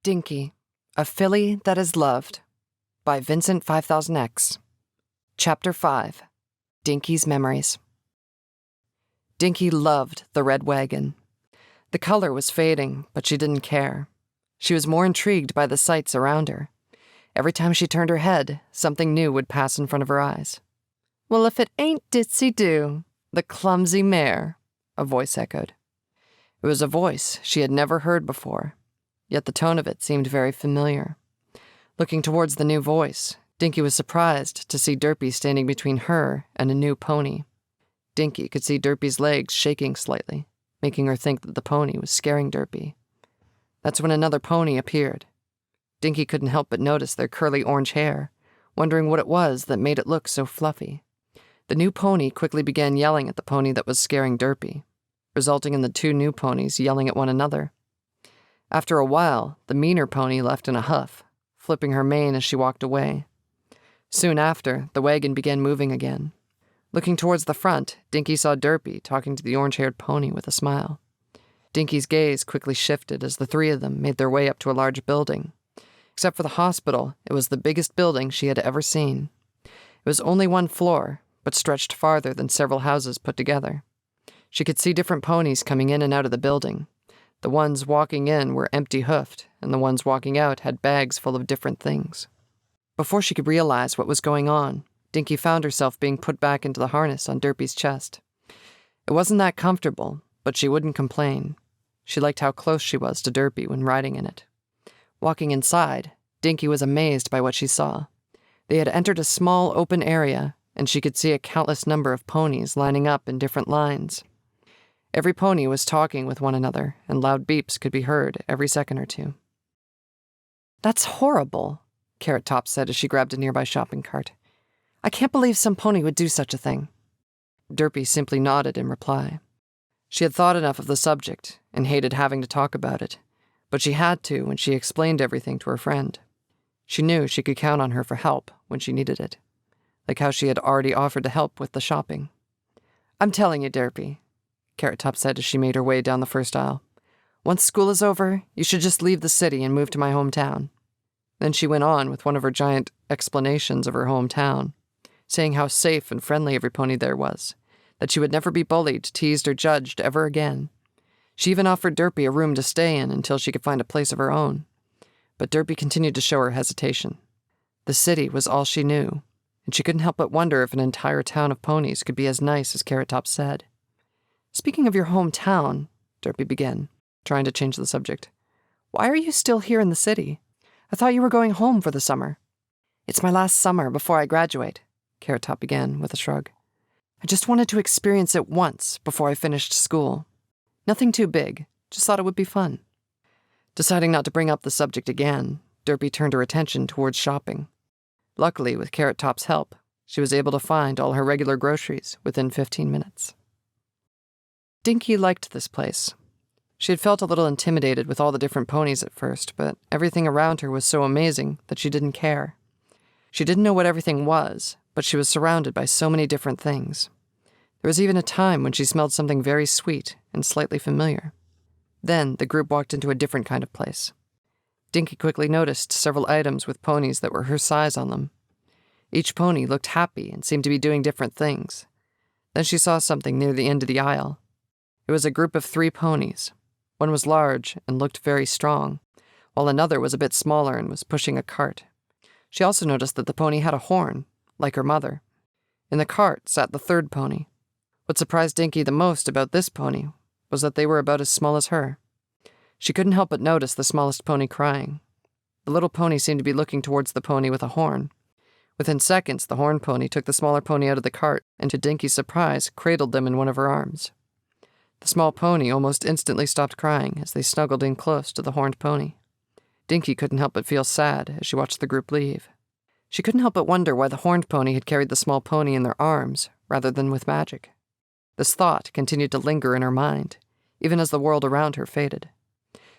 Dinky, A Filly That Is Loved by Vincent 5000X. Chapter 5, Dinky's Memories. Dinky loved the red wagon. The color was fading, but she didn't care. She was more intrigued by the sights around her. Every time she turned her head, something new would pass in front of her eyes. "Well, if it ain't Ditsy-Doo, the clumsy mare," a voice echoed. It was a voice she had never heard before, yet the tone of it seemed very familiar. Looking towards the new voice, Dinky was surprised to see Derpy standing between her and a new pony. Dinky could see Derpy's legs shaking slightly, making her think that the pony was scaring Derpy. That's when another pony appeared. Dinky couldn't help but notice their curly orange hair, wondering what it was that made it look so fluffy. The new pony quickly began yelling at the pony that was scaring Derpy, resulting in the two new ponies yelling at one another. After a while, the meaner pony left in a huff, flipping her mane as she walked away. Soon after, the wagon began moving again. Looking towards the front, Dinky saw Derpy talking to the orange-haired pony with a smile. Dinky's gaze quickly shifted as the three of them made their way up to a large building. Except for the hospital, it was the biggest building she had ever seen. It was only one floor, but stretched farther than several houses put together. She could see different ponies coming in and out of the building. The ones walking in were empty-hoofed, and the ones walking out had bags full of different things. Before she could realize what was going on, Dinky found herself being put back into the harness on Derpy's chest. It wasn't that comfortable, but she wouldn't complain. She liked how close she was to Derpy when riding in it. Walking inside, Dinky was amazed by what she saw. They had entered a small open area, and she could see a countless number of ponies lining up in different lines. Every pony was talking with one another, and loud beeps could be heard every second or two. "That's horrible," Carrot Top said as she grabbed a nearby shopping cart. "I can't believe some pony would do such a thing." Derpy simply nodded in reply. She had thought enough of the subject and hated having to talk about it, but she had to when she explained everything to her friend. She knew she could count on her for help when she needed it, like how she had already offered to help with the shopping. "I'm telling you, Derpy," Carrot Top said as she made her way down the first aisle. "Once school is over, you should just leave the city and move to my hometown." Then she went on with one of her giant explanations of her hometown, saying how safe and friendly every pony there was, that she would never be bullied, teased, or judged ever again. She even offered Derpy a room to stay in until she could find a place of her own. But Derpy continued to show her hesitation. The city was all she knew, and she couldn't help but wonder if an entire town of ponies could be as nice as Carrot Top said. "Speaking of your hometown," Derpy began, trying to change the subject, "why are you still here in the city? I thought you were going home for the summer." "It's my last summer before I graduate," Carrot Top began with a shrug. "I just wanted to experience it once before I finished school. Nothing too big, just thought it would be fun." Deciding not to bring up the subject again, Derpy turned her attention towards shopping. Luckily, with Carrot Top's help, she was able to find all her regular groceries within 15 minutes. Dinky liked this place. She had felt a little intimidated with all the different ponies at first, but everything around her was so amazing that she didn't care. She didn't know what everything was, but she was surrounded by so many different things. There was even a time when she smelled something very sweet and slightly familiar. Then the group walked into a different kind of place. Dinky quickly noticed several items with ponies that were her size on them. Each pony looked happy and seemed to be doing different things. Then she saw something near the end of the aisle. It was a group of 3 ponies. One was large and looked very strong, while another was a bit smaller and was pushing a cart. She also noticed that the pony had a horn, like her mother. In the cart sat the 3rd pony. What surprised Dinky the most about this pony was that they were about as small as her. She couldn't help but notice the smallest pony crying. The little pony seemed to be looking towards the pony with a horn. Within seconds, the horn pony took the smaller pony out of the cart and, to Dinky's surprise, cradled them in one of her arms. The small pony almost instantly stopped crying as they snuggled in close to the horned pony. Dinky couldn't help but feel sad as she watched the group leave. She couldn't help but wonder why the horned pony had carried the small pony in their arms rather than with magic. This thought continued to linger in her mind, even as the world around her faded.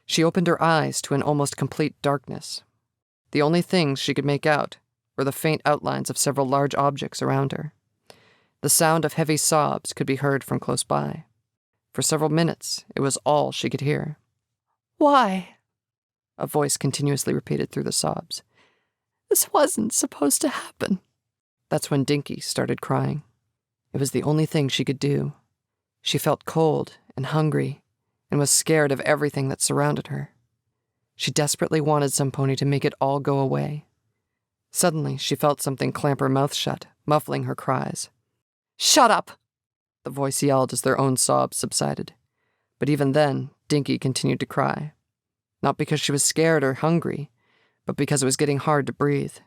She opened her eyes to an almost complete darkness. The only things she could make out were the faint outlines of several large objects around her. The sound of heavy sobs could be heard from close by. For several minutes, it was all she could hear. "Why?" a voice continuously repeated through the sobs. "This wasn't supposed to happen." That's when Dinky started crying. It was the only thing she could do. She felt cold and hungry and was scared of everything that surrounded her. She desperately wanted somepony to make it all go away. Suddenly, she felt something clamp her mouth shut, muffling her cries. "Shut up!" the voice yelled as their own sobs subsided. But even then, Dinky continued to cry. Not because she was scared or hungry, but because it was getting hard to breathe.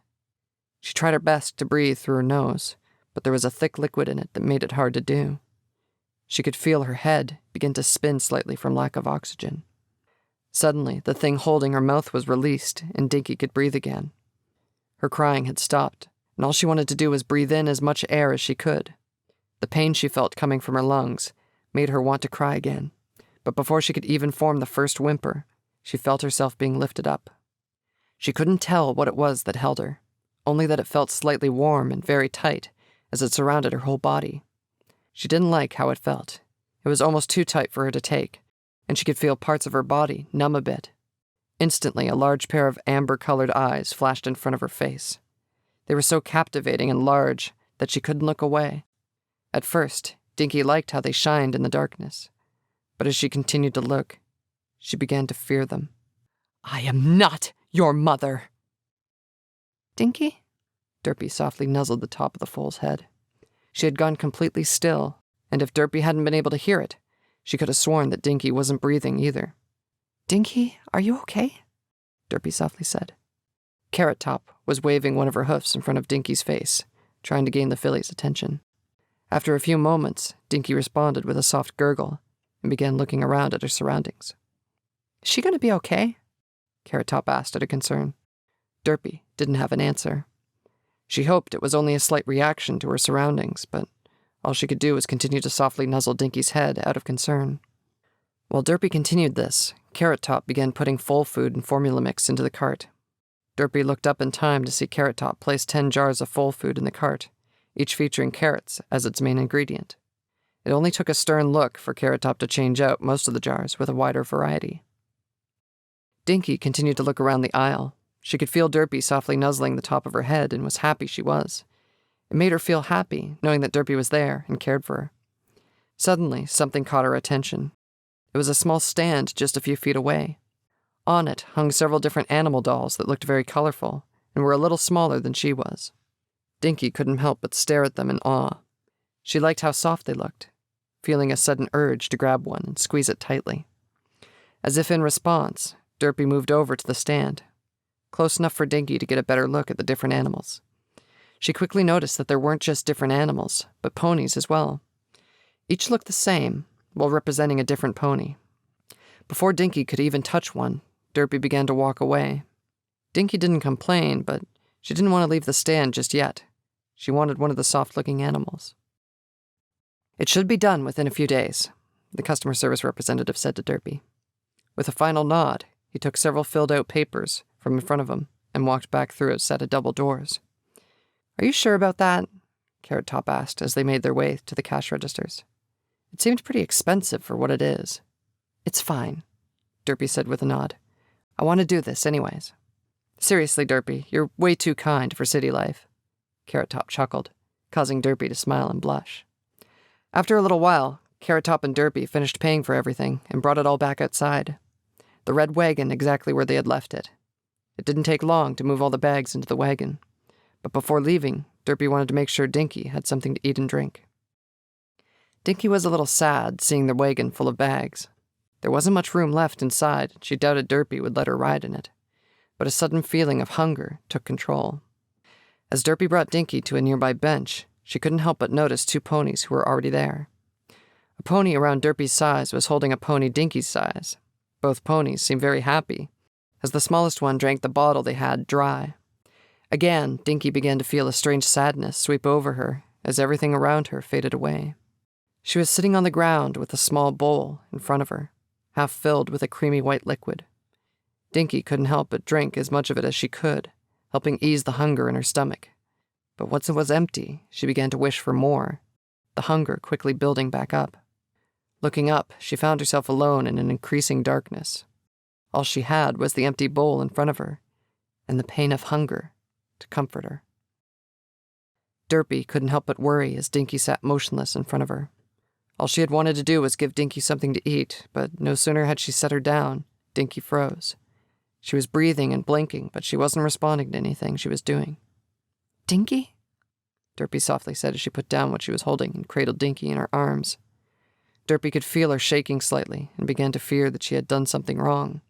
She tried her best to breathe through her nose, but there was a thick liquid in it that made it hard to do. She could feel her head begin to spin slightly from lack of oxygen. Suddenly, the thing holding her mouth was released, and Dinky could breathe again. Her crying had stopped, and all she wanted to do was breathe in as much air as she could. The pain she felt coming from her lungs made her want to cry again, but before she could even form the first whimper, she felt herself being lifted up. She couldn't tell what it was that held her, only that it felt slightly warm and very tight as it surrounded her whole body. She didn't like how it felt. It was almost too tight for her to take, and she could feel parts of her body numb a bit. Instantly, a large pair of amber-colored eyes flashed in front of her face. They were so captivating and large that she couldn't look away. At first, Dinky liked how they shined in the darkness, but as she continued to look, she began to fear them. "I am not your mother!" "Dinky?" Derpy softly nuzzled the top of the foal's head. She had gone completely still, and if Derpy hadn't been able to hear it, she could have sworn that Dinky wasn't breathing either. "Dinky, are you okay?" Derpy softly said. Carrot Top was waving one of her hoofs in front of Dinky's face, trying to gain the filly's attention. After a few moments, Dinky responded with a soft gurgle and began looking around at her surroundings. "Is she going to be okay?" Carrot Top asked out of concern. Derpy didn't have an answer. She hoped it was only a slight reaction to her surroundings, but all she could do was continue to softly nuzzle Dinky's head out of concern. While Derpy continued this, Carrot Top began putting foal food and formula mix into the cart. Derpy looked up in time to see Carrot Top place 10 jars of foal food in the cart, each featuring carrots as its main ingredient. It only took a stern look for Carrot Top to change out most of the jars with a wider variety. Dinky continued to look around the aisle. She could feel Derpy softly nuzzling the top of her head and was happy she was. It made her feel happy, knowing that Derpy was there and cared for her. Suddenly, something caught her attention. It was a small stand just a few feet away. On it hung several different animal dolls that looked very colorful and were a little smaller than she was. Dinky couldn't help but stare at them in awe. She liked how soft they looked, feeling a sudden urge to grab one and squeeze it tightly. As if in response, Derpy moved over to the stand, close enough for Dinky to get a better look at the different animals. She quickly noticed that there weren't just different animals, but ponies as well. Each looked the same, while representing a different pony. Before Dinky could even touch one, Derpy began to walk away. Dinky didn't complain, but she didn't want to leave the stand just yet. She wanted one of the soft-looking animals. "It should be done within a few days," the customer service representative said to Derpy. With a final nod, he took several filled-out papers from in front of him and walked back through a set of double doors. "Are you sure about that?" Carrot Top asked as they made their way to the cash registers. "It seemed pretty expensive for what it is." "It's fine," Derpy said with a nod. "I want to do this anyways." "Seriously, Derpy, you're way too kind for city life." Carrot Top chuckled, causing Derpy to smile and blush. After a little while, Carrot Top and Derpy finished paying for everything and brought it all back outside. The red wagon exactly where they had left it. It didn't take long to move all the bags into the wagon, but before leaving, Derpy wanted to make sure Dinky had something to eat and drink. Dinky was a little sad seeing the wagon full of bags. There wasn't much room left inside, and she doubted Derpy would let her ride in it. But a sudden feeling of hunger took control. As Derpy brought Dinky to a nearby bench, she couldn't help but notice 2 ponies who were already there. A pony around Derpy's size was holding a pony Dinky's size. Both ponies seemed very happy, as the smallest one drank the bottle they had dry. Again, Dinky began to feel a strange sadness sweep over her as everything around her faded away. She was sitting on the ground with a small bowl in front of her, half filled with a creamy white liquid. Dinky couldn't help but drink as much of it as she could, helping ease the hunger in her stomach. But once it was empty, she began to wish for more, the hunger quickly building back up. Looking up, she found herself alone in an increasing darkness. All she had was the empty bowl in front of her, and the pain of hunger to comfort her. Derpy couldn't help but worry as Dinky sat motionless in front of her. All she had wanted to do was give Dinky something to eat, but no sooner had she set her down, Dinky froze. She was breathing and blinking, but she wasn't responding to anything she was doing. "Dinky?" Derpy softly said as she put down what she was holding and cradled Dinky in her arms. Derpy could feel her shaking slightly and began to fear that she had done something wrong.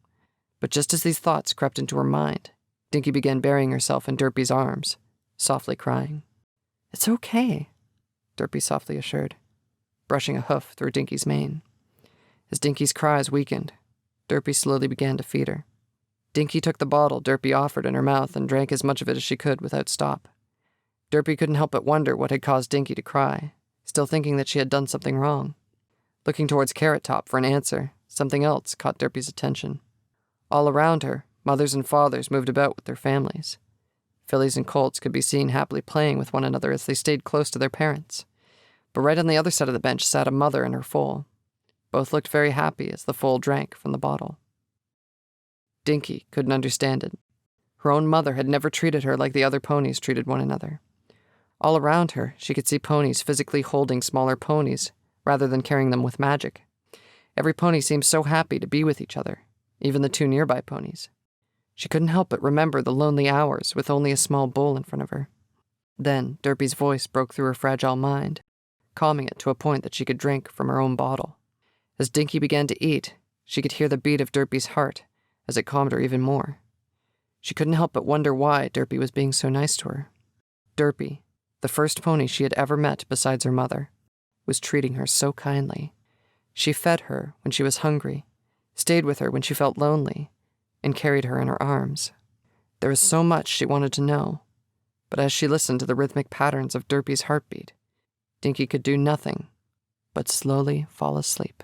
But just as these thoughts crept into her mind, Dinky began burying herself in Derpy's arms, softly crying. "It's okay," Derpy softly assured, brushing a hoof through Dinky's mane. As Dinky's cries weakened, Derpy slowly began to feed her. Dinky took the bottle Derpy offered in her mouth and drank as much of it as she could without stop. Derpy couldn't help but wonder what had caused Dinky to cry, still thinking that she had done something wrong. Looking towards Carrot Top for an answer, something else caught Derpy's attention. All around her, mothers and fathers moved about with their families. Fillies and colts could be seen happily playing with one another as they stayed close to their parents. But right on the other side of the bench sat a mother and her foal. Both looked very happy as the foal drank from the bottle. Dinky couldn't understand it. Her own mother had never treated her like the other ponies treated one another. All around her, she could see ponies physically holding smaller ponies rather than carrying them with magic. Every pony seemed so happy to be with each other, even the two nearby ponies. She couldn't help but remember the lonely hours with only a small bowl in front of her. Then Derpy's voice broke through her fragile mind, calming it to a point that she could drink from her own bottle. As Dinky began to eat, she could hear the beat of Derpy's heart as it calmed her even more. She couldn't help but wonder why Derpy was being so nice to her. Derpy, the first pony she had ever met besides her mother, was treating her so kindly. She fed her when she was hungry, stayed with her when she felt lonely, and carried her in her arms. There was so much she wanted to know, but as she listened to the rhythmic patterns of Derpy's heartbeat, Dinky could do nothing but slowly fall asleep.